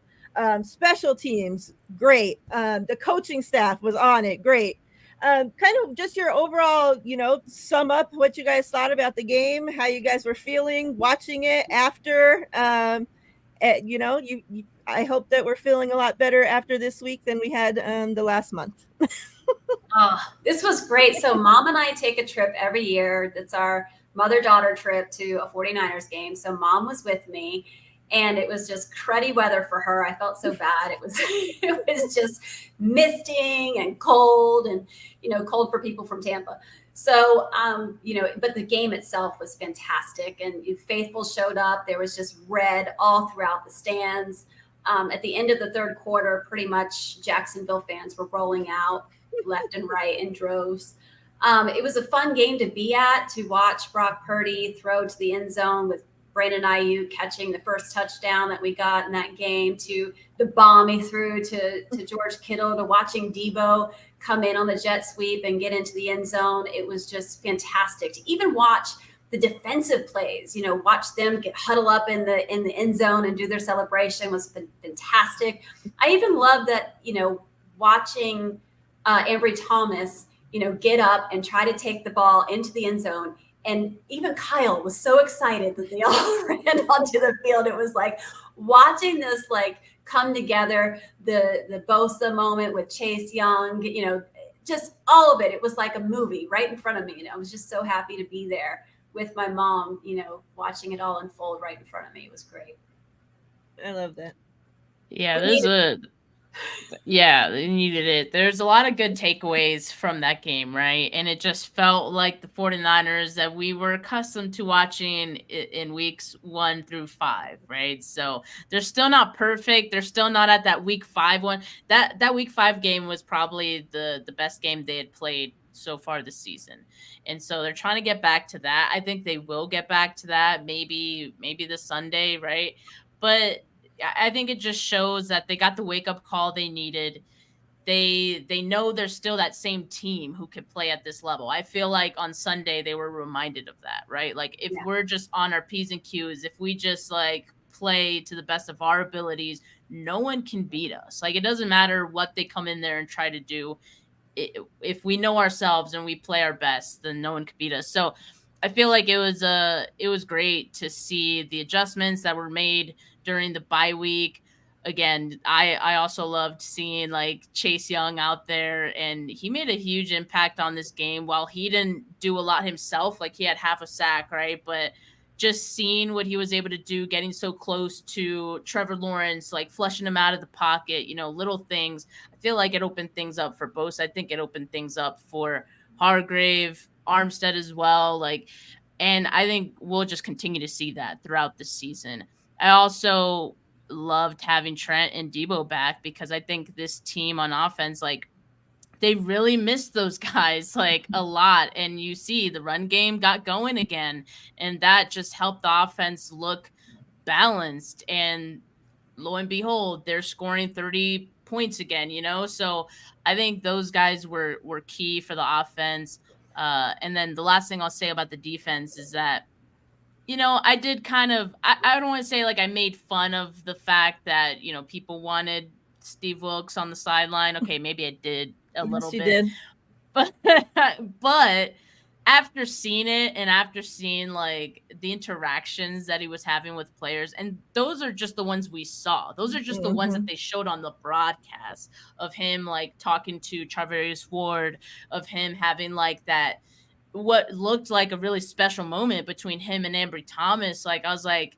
Special teams, great. The coaching staff was on it, great. Kind of just your overall, sum up what you guys thought about the game, how you guys were feeling watching it after. I hope that we're feeling a lot better after this week than we had the last month. Oh, this was great. So Mom and I take a trip every year. That's our mother-daughter trip to a 49ers game. So Mom was with me. and it was just cruddy weather for her. I felt so bad. It was just misting and cold, and cold for people from Tampa. So, but the game itself was fantastic, and faithful showed up. There was just red all throughout the stands. At the end of the third quarter, pretty much Jacksonville fans were rolling out left and right in droves. It was a fun game to be at, to watch Brock Purdy throw to the end zone with Brandon Ayuk catching the first touchdown that we got in that game, to the bomb he threw to George Kittle, to watching Debo come in on the jet sweep and get into the end zone. It was just fantastic to even watch the defensive plays, watch them get huddle up in the end zone and do their celebration was fantastic. I even love that, watching Ambry Thomas, get up and try to take the ball into the end zone. And even Kyle was so excited that they all ran onto the field. It was like watching this come together, the Bosa moment with Chase Young, just all of it. It was like a movie right in front of me. And I was just so happy to be there with my mom, watching it all unfold right in front of me. It was great. I love that. Yeah, they needed it. There's a lot of good takeaways from that game, right? And it just felt like the 49ers that we were accustomed to watching in weeks 1 through 5, right? So they're still not perfect. They're still not at that week 5 one. That week 5 game was probably the best game they had played so far this season. And so they're trying to get back to that. I think they will get back to that maybe this Sunday, right? But I think it just shows that they got the wake-up call they needed. They know they're still that same team who could play at this level. I feel like on Sunday they were reminded of that, right? Like if we're just on our P's and Q's, if we just play to the best of our abilities, no one can beat us. Like it doesn't matter what they come in there and try to do. If we know ourselves and we play our best, then no one could beat us. So I feel like it was great to see the adjustments that were made during the bye week. Again, I also loved seeing Chase Young out there, and he made a huge impact on this game. While he didn't do a lot himself, he had half a sack, right? But just seeing what he was able to do, getting so close to Trevor Lawrence, flushing him out of the pocket, little things. I feel like it opened things up for Bosa. I think it opened things up for Hargrave, Armstead as well. And I think we'll just continue to see that throughout the season. I also loved having Trent and Debo back because I think this team on offense, they really missed those guys a lot. And you see the run game got going again, and that just helped the offense look balanced. And lo and behold, they're scoring 30 points again, So I think those guys were key for the offense. And then the last thing I'll say about the defense is that, I did kind of, I don't want to say I made fun of the fact that, people wanted Steve Wilkes on the sideline. Okay, maybe I did a little bit. Did. But after seeing it and after seeing the interactions that he was having with players, and those are just the ones we saw. Those are just the ones that they showed on the broadcast of him talking to Charvarius Ward, of him having that what looked like a really special moment between him and Ambry Thomas. I was like,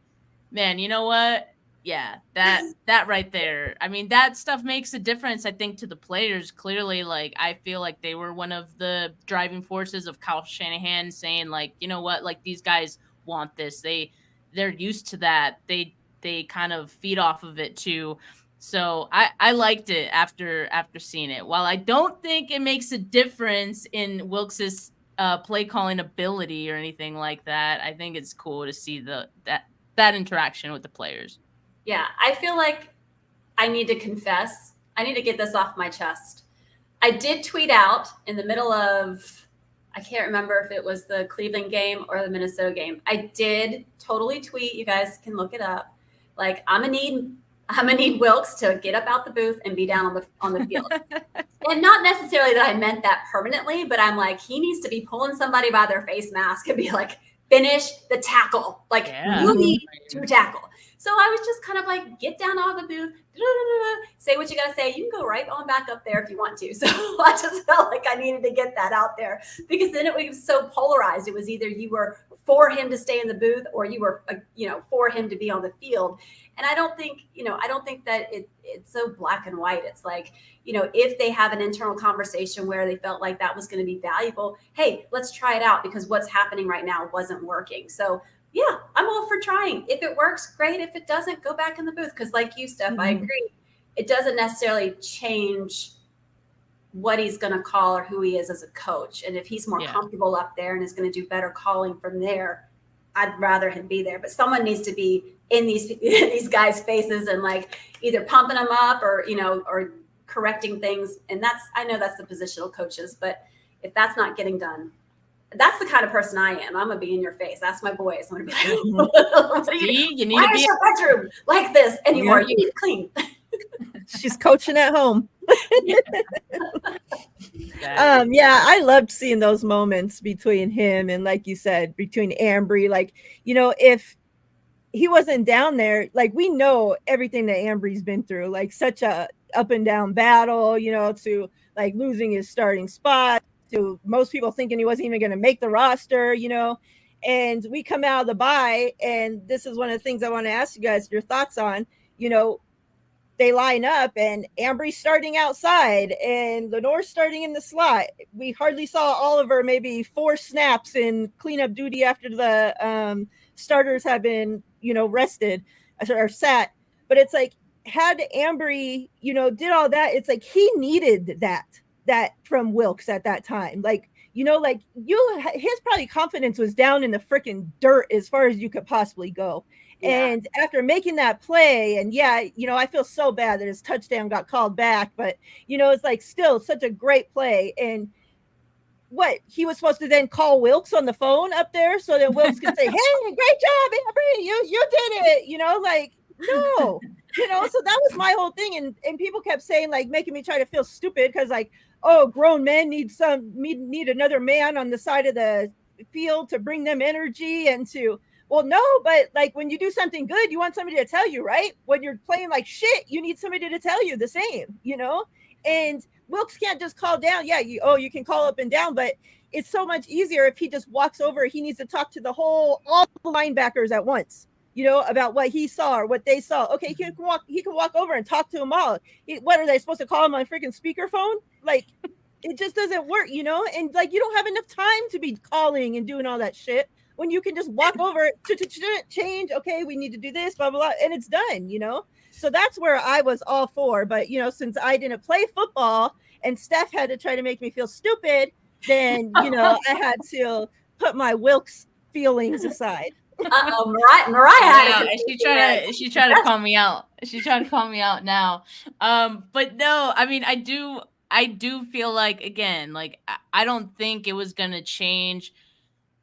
man, you know what? Yeah, that right there. I mean, that stuff makes a difference, I think, to the players. Clearly, I feel like they were one of the driving forces of Kyle Shanahan saying, you know what, these guys want this. They're used to that. They kind of feed off of it too. So I liked it after seeing it. While I don't think it makes a difference in Wilkes's play calling ability or anything like that, I think it's cool to see that interaction with the players. Yeah, I feel like I need to confess. I need to get this off my chest. I did tweet out in the middle of, I can't remember if it was the Cleveland game or the Minnesota game. I did totally tweet. You guys can look it up. I'm gonna need Wilkes to get up out the booth and be down on the field. And not necessarily that I meant that permanently, but I'm he needs to be pulling somebody by their face mask and be finish the tackle. You need to tackle. So I was just kind of like, get down out of the booth, say what you got to say. You can go right on back up there if you want to. So I just felt like I needed to get that out there, because then it was so polarized. It was either you were for him to stay in the booth or you were, for him to be on the field. And I don't think that it's so black and white. It's like, if they have an internal conversation where they felt like that was going to be valuable, hey, let's try it out, because what's happening right now wasn't working. So yeah, I'm all for trying. If it works, great. If it doesn't, go back in the booth. Because like you, Steph, I agree. It doesn't necessarily change what he's going to call or who he is as a coach. And if he's more comfortable up there and is going to do better calling from there, I'd rather him be there. But someone needs to be in these guys' faces and like either pumping them up or, or correcting things. And I know that's the positional coaches, but if that's not getting done, that's the kind of person I am. I'm gonna be in your face. That's my boys. I'm gonna be like, why is your bedroom like this anymore? You need to clean. She's coaching at home. I loved seeing those moments between him and, like you said, between Ambry. Like, if he wasn't down there, like, we know everything that Ambry's been through, like such a up and down battle, to like losing his starting spot, to most people thinking he wasn't even going to make the roster, and we come out of the bye, and this is one of the things I want to ask you guys your thoughts on. They line up and Ambry's starting outside and Lenore's starting in the slot. We hardly saw Oliver maybe 4 snaps in cleanup duty after the starters have been, rested or sat. But it's like, had Ambry, did all that, it's like he needed that from Wilks at that time. Like, his probably confidence was down in the freaking dirt as far as you could possibly go. Yeah. And after making that play, and I feel so bad that his touchdown got called back, but it's like still such a great play. And what he was supposed to then call Wilks on the phone up there so that Wilks could say, "Hey, great job, Ambry, you did it," like, no, so that was my whole thing. And people kept saying, like, making me try to feel stupid because, like, oh, grown men need another man on the side of the field to bring them energy and to. Well, no, but like when you do something good, you want somebody to tell you, right? When you're playing like shit, you need somebody to tell you the same, and Wilks can't just call down. Yeah, you can call up and down, but it's so much easier if he just walks over. He needs to talk to all the linebackers at once, about what he saw or what they saw. Okay, he can walk over and talk to them all. What are they supposed to call him on freaking speakerphone? Like, it just doesn't work, and like, you don't have enough time to be calling and doing all that shit when you can just walk over, change, okay, we need to do this, blah, blah, blah, and it's done, So that's where I was all for. But, since I didn't play football and Steph had to try to make me feel stupid, then, I had to put my Wilks feelings aside. Miriah. She tried to call me out. She tried to call me out now. But no, I mean, I do feel like, again, like, I don't think it was going to change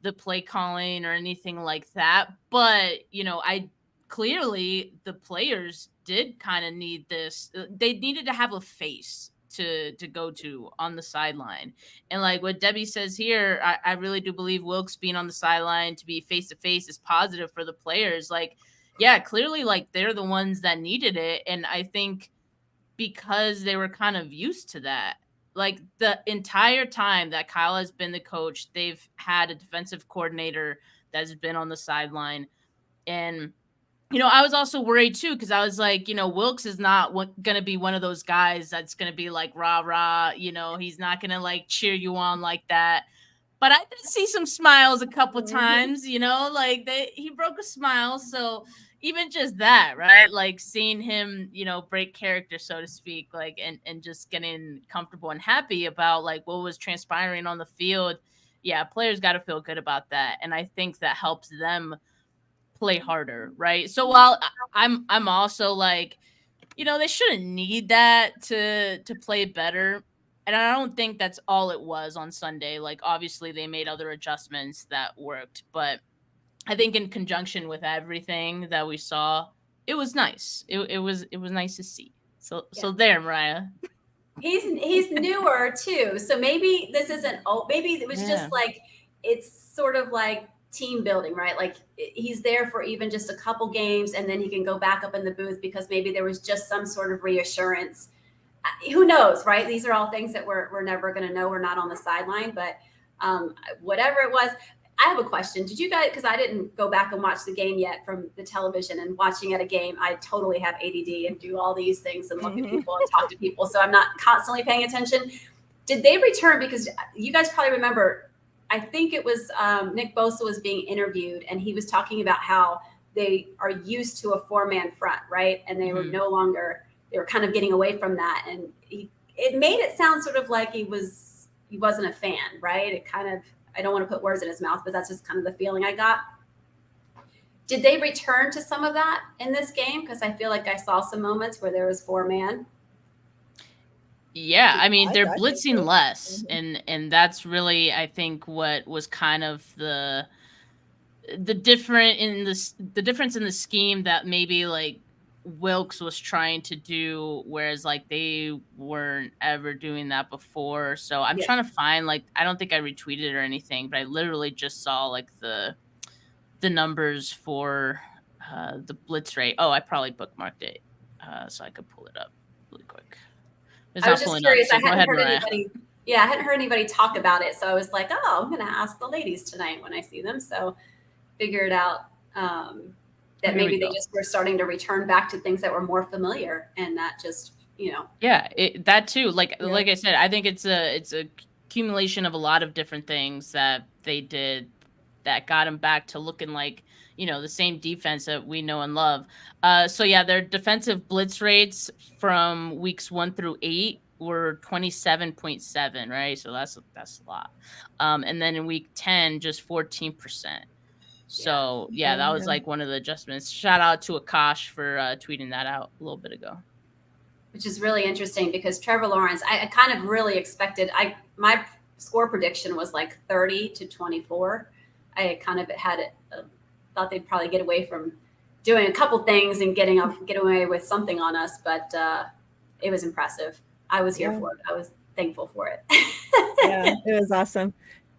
the play calling or anything like that. But, I clearly the players did kind of need this. They needed to have a face to go to on the sideline. And like what Debbie says here, I really do believe Wilks being on the sideline to be face to face is positive for the players. Like, yeah, clearly, like, they're the ones that needed it. And I think because they were kind of used to that, like, the entire time that Kyle has been the coach, they've had a defensive coordinator that has been on the sideline. And, I was also worried too, because I was like, Wilks is not going to be one of those guys that's going to be like, rah, rah, he's not going to like cheer you on like that. But I did see some smiles a couple times, like he broke a smile. So even just that, right? Like seeing him, break character, so to speak, like, and just getting comfortable and happy about like what was transpiring on the field. Yeah, players got to feel good about that. And I think that helps them play harder, right? So while I'm also like, they shouldn't need that to play better. And I don't think that's all it was on Sunday. Like, obviously they made other adjustments that worked, but I think in conjunction with everything that we saw, it was nice. It was nice to see. So there, Miriah. He's newer too. So maybe this isn't old. Maybe it was just like, it's sort of like team building, right? Like he's there for even just a couple games and then he can go back up in the booth because maybe there was just some sort of reassurance. Who knows, right? These are all things that we're never going to know. We're not on the sideline, but whatever it was. I have a question. Did you guys, because I didn't go back and watch the game yet from the television, and watching at a game, I totally have ADD and do all these things and look at people and talk to people. So I'm not constantly paying attention. Did they return? Because you guys probably remember, I think it was Nick Bosa was being interviewed and he was talking about how they are used to a 4-man front, right? And they were no longer, they were kind of getting away from that. And it made it sound sort of like he wasn't a fan, right? It kind of, I don't want to put words in his mouth, but that's just kind of the feeling I got. Did they return to some of that in this game? Because I feel like I saw some moments where there was 4-man. Yeah, I mean they're blitzing less, and that's really, I think, what was kind of the difference in the scheme that maybe like Wilkes was trying to do, whereas like they weren't ever doing that before. So I'm trying to find, like, I don't think I retweeted it or anything, but I literally just saw like the numbers for the blitz rate. Oh, I probably bookmarked it so I could pull it up really quick. I was just curious. I hadn't heard anybody. Yeah, I hadn't heard anybody talk about it, so I was like, oh, I'm going to ask the ladies tonight when I see them. So figured out that maybe they just were starting to return back to things that were more familiar, and not just, Yeah, that too. Like I said, I think it's a accumulation of a lot of different things that they did that got them back to looking like, the same defense that we know and love. So yeah, their defensive blitz rates from weeks 1 through 8 were 27.7, right? So that's a lot. And then in week 10, just 14%. So yeah, that was like one of the adjustments. Shout out to Akash for tweeting that out a little bit ago. Which is really interesting because Trevor Lawrence, I kind of really expected, my score prediction was like 30-24. I kind of thought they'd probably get away from doing a couple things and get away with something on us, but it was impressive. I was here for it. I was thankful for it. Yeah, it was awesome.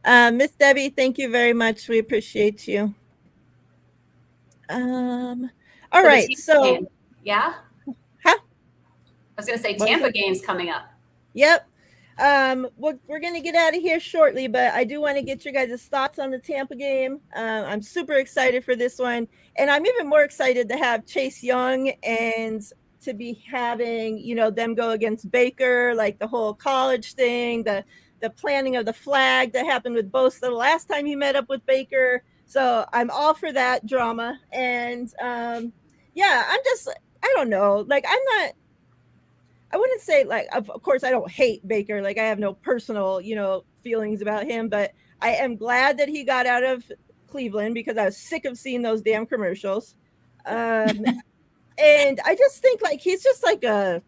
Miss Debbie, thank you very much. We appreciate you. All right. So yeah. Huh? I was going to say Tampa game's coming up. Yep. We're going to get out of here shortly, but I do want to get your guys' thoughts on the Tampa game. I'm super excited for this one, and I'm even more excited to have Chase Young and to be having, them go against Baker, like the whole college thing, the planning of the flag that happened with Bosa the last time he met up with Baker. So I'm all for that drama. And I don't know. Like, I wouldn't say, like, of course I don't hate Baker. Like, I have no personal, feelings about him, but I am glad that he got out of Cleveland because I was sick of seeing those damn commercials. And I just think, like, he's just like I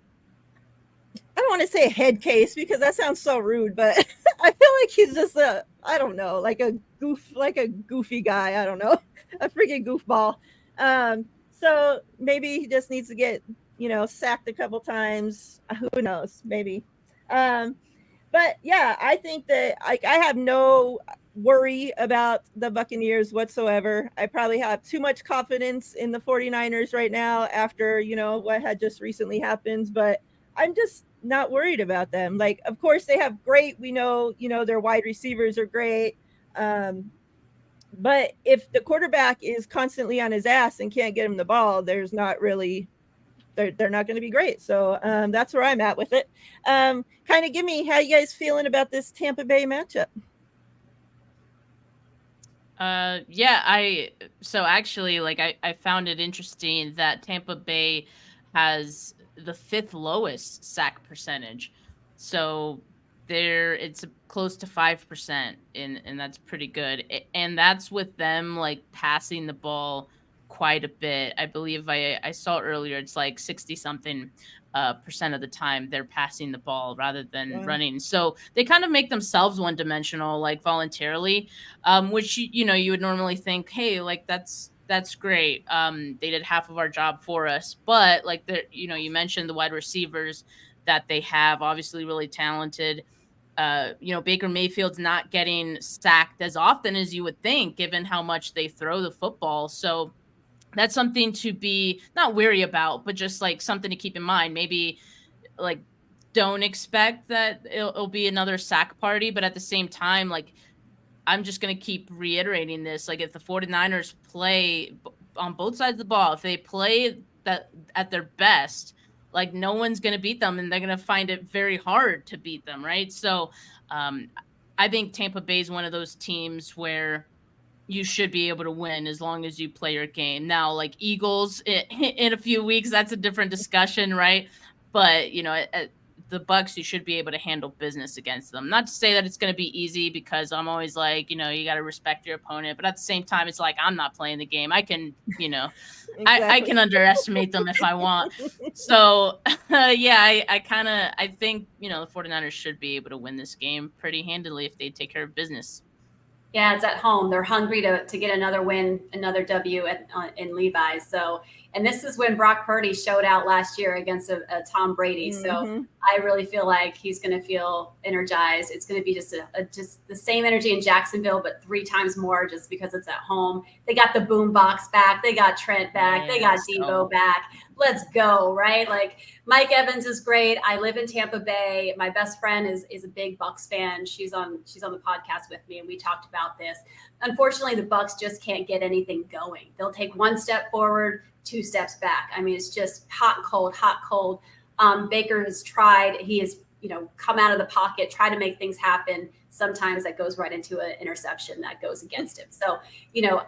don't want to say a head case because that sounds so rude, but I feel like he's just I don't know, like a goofy guy. I don't know, a freaking goofball. So maybe he just needs to get, sacked a couple times. Who knows? Maybe. But yeah, I think that I have no worry about the Buccaneers whatsoever. I probably have too much confidence in the 49ers right now after, what had just recently happened, but I'm just not worried about them. Like, of course they have great, we know, their wide receivers are great. But if the quarterback is constantly on his ass and can't get him the ball, there's not really, they're not going to be great. So that's where I'm at with it. Kind of give me how you guys feeling about this Tampa Bay matchup. I found it interesting that Tampa Bay has the 5th lowest sack percentage. So it's close to 5%, and that's pretty good. And that's with them like passing the ball quite a bit. I believe I saw earlier it's like 60 something percent of the time they're passing the ball rather than running. So they kind of make themselves one dimensional, like voluntarily, which you would normally think, hey, like that's great. They did half of our job for us, but like you mentioned the wide receivers that they have, obviously really talented. Baker Mayfield's not getting sacked as often as you would think, given how much they throw the football. So that's something to be not wary about, but just like something to keep in mind. Maybe like don't expect that it'll be another sack party, but at the same time, like I'm just going to keep reiterating this. Like if the 49ers play on both sides of the ball, if they play that at their best, like no one's going to beat them and they're going to find it very hard to beat them. Right. So I think Tampa Bay is one of those teams where you should be able to win as long as you play your game. Now, like Eagles in a few weeks, that's a different discussion. Right. But, at the Bucs, you should be able to handle business against them. Not to say that it's going to be easy, because I'm always like, you got to respect your opponent. But at the same time, it's like I'm not playing the game. I can, Exactly. I can underestimate them if I want. So, I think, the 49ers should be able to win this game pretty handily if they take care of business. Yeah, it's at home. They're hungry to get another win, another W in Levi's. So, and this is when Brock Purdy showed out last year against a Tom Brady. Mm-hmm. So I really feel like he's going to feel energized. It's going to be just just the same energy in Jacksonville, but 3 times more, just because it's at home. They got the boom box back. They got Trent back. They got Debo back. Let's go, right? Like Mike Evans is great. I live in Tampa Bay. My best friend is a big Bucs fan. She's on the podcast with me, and we talked about this. Unfortunately, the Bucs just can't get anything going. They'll take 1 step forward, 2 steps back. I mean, it's just hot and cold, hot, cold. Baker has tried. He has, come out of the pocket, try to make things happen. Sometimes that goes right into an interception that goes against him. So,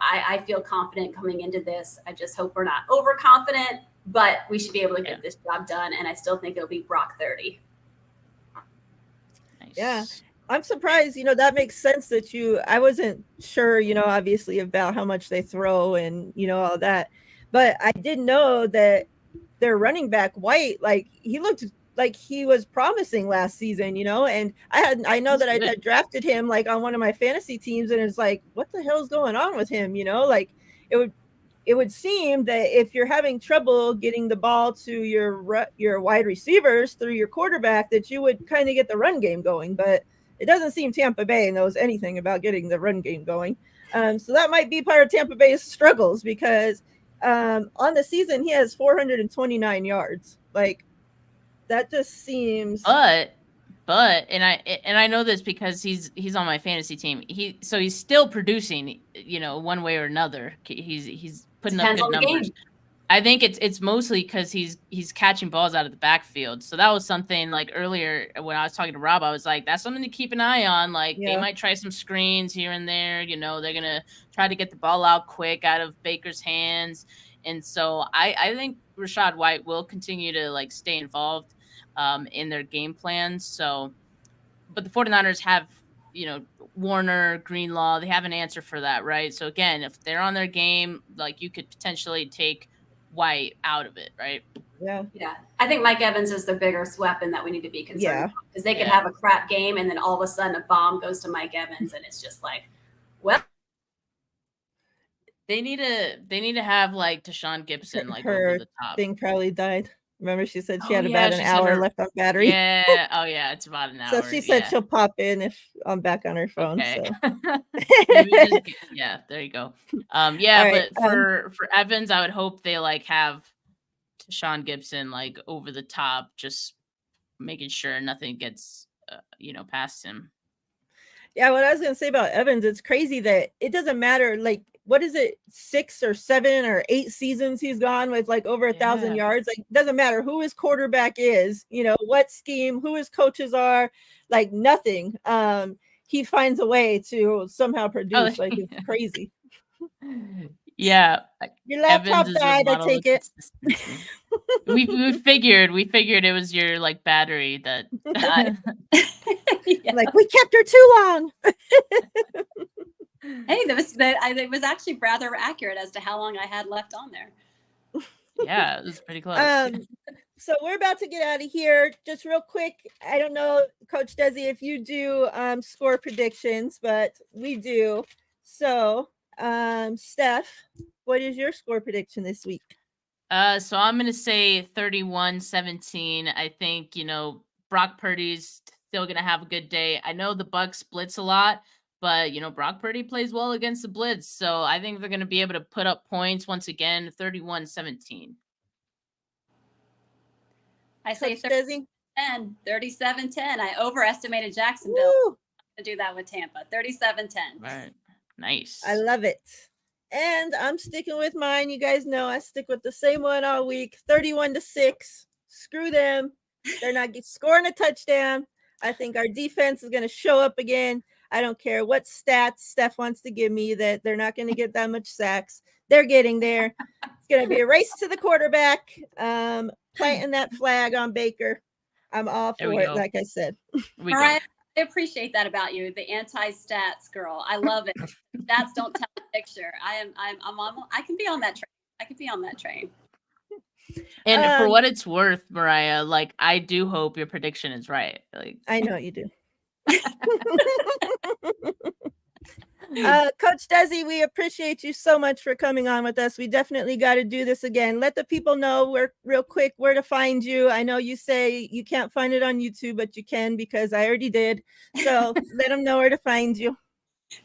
I feel confident coming into this. I just hope we're not overconfident, but we should be able to get this job done. And I still think it'll be Brock 30. Nice. Yeah. I'm surprised, that makes sense that I wasn't sure, obviously about how much they throw and, all that. But I did know that their running back White, like he looked like he was promising last season, and I know that I had drafted him like on one of my fantasy teams, and it's like, what the hell's going on with him? Like it would seem that if you're having trouble getting the ball to your wide receivers through your quarterback, that you would kind of get the run game going, but it doesn't seem Tampa Bay knows anything about getting the run game going. So that might be part of Tampa Bay's struggles, because on the season he has 429 yards. Like that just seems. But and I know this because he's on my fantasy team. He's still producing, one way or another. He's putting up good numbers. I think it's mostly because he's catching balls out of the backfield. So that was something like earlier when I was talking to Rob, I was like, that's something to keep an eye on. Like they might try some screens here and there. They're gonna try to get the ball out quick out of Baker's hands. And so I think Rachaad White will continue to like stay involved in their game plans. So, but the 49ers have, Warner, Greenlaw, they have an answer for that, right? So again, if they're on their game, like you could potentially take White out of it, right? Yeah. I think Mike Evans is the biggest weapon that we need to be concerned about, because they could have a crap game and then all of a sudden a bomb goes to Mike Evans, and it's just like, well, they need to have like Deshaun Gibson like her over the top. Thing probably died. Remember, she said she had about an hour left on battery. Yeah. Oh yeah, it's about an hour. So she said she'll pop in if I'm back on her phone. Okay. So. There you go. But for Evans, I would hope they like have Deshaun Gibson like over the top, just making sure nothing gets past him. Yeah, what I was gonna say about Evans, it's crazy that it doesn't matter. Like, what is it, 6 or 7 or 8 seasons he's gone with like over 1,000 yards? Like, doesn't matter who his quarterback is, what scheme, who his coaches are, like nothing. He finds a way to somehow produce. Like it's crazy. Yeah, your laptop died. I take it. we figured it was your like battery that. Like we kept her too long. Hey, it was actually rather accurate as to how long I had left on there. Yeah, it was pretty close. So we're about to get out of here. Just real quick, I don't know, Coach Dezi, if you do score predictions, but we do. So, Steph, what is your score prediction this week? So I'm going to say 31-17. I think, Brock Purdy's still going to have a good day. I know the Bucs blitz a lot, but, Brock Purdy plays well against the blitz. So I think they're going to be able to put up points once again, 31-17. I say Coach Dezi? 37-10. I overestimated Jacksonville. Woo! To do that with Tampa. 37-10. Right. Nice. I love it. And I'm sticking with mine. You guys know I stick with the same one all week. 31-6. Screw them. They're not scoring a touchdown. I think our defense is going to show up again. I don't care what stats Steph wants to give me that they're not going to get that much sacks. They're getting there. It's going to be a race to the quarterback. Planting that flag on Baker. I'm all for it, like I said. Miriah, I appreciate that about you, the anti-stats girl. I love it. Stats don't tell the picture. I can be on that train. I can be on that train. And for what it's worth, Miriah, like I do hope your prediction is right. Like I know you do. Coach Dezi, we appreciate you so much for coming on with us. We definitely got to do this again. Let the people know real quick where to find you. I know you say you can't find it on YouTube, but you can because I already did. So let them know where to find you.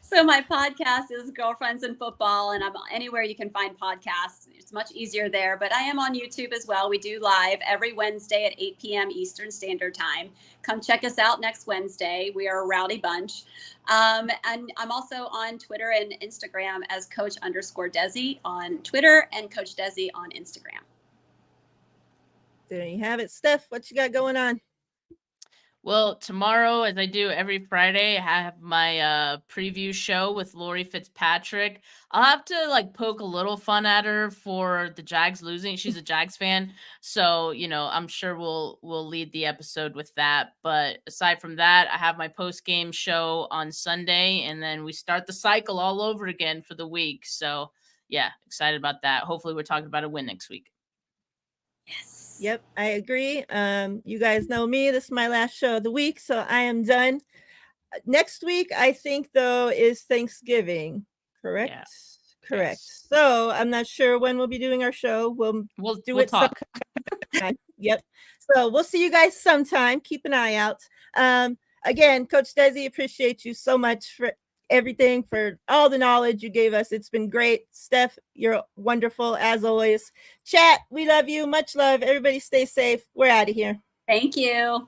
So my podcast is Girlfriends in Football, and I'm anywhere you can find podcasts. It's much easier there, but I am on YouTube as well. We do live every Wednesday at 8 p.m. Eastern Standard Time. Come check us out next Wednesday. We are a rowdy bunch. And I'm also on Twitter and Instagram as Coach_Dezi on Twitter and Coach Dezi on Instagram. There you have it. Steph, what you got going on? Well, tomorrow, as I do every Friday, I have my preview show with Lori Fitzpatrick. I'll have to poke a little fun at her for the Jags losing. She's a Jags fan, so I'm sure we'll lead the episode with that. But aside from that, I have my post game show on Sunday, and then we start the cycle all over again for the week. So yeah, excited about that. Hopefully, we're talking about a win next week. Yes. Yep, I agree. You guys know me. This is my last show of the week, so I am done. Next week, I think, though, is Thanksgiving. Correct? Yeah. Correct. Yes. So I'm not sure when we'll be doing our show. We'll do it talk. Sometime. Yep. So we'll see you guys sometime. Keep an eye out. Again, Coach Dezi, appreciate you so much for everything, for all the knowledge you gave us. It's been great. Steph, you're wonderful as always. Chat, we love you. Much love. Everybody stay safe. We're out of here. Thank you.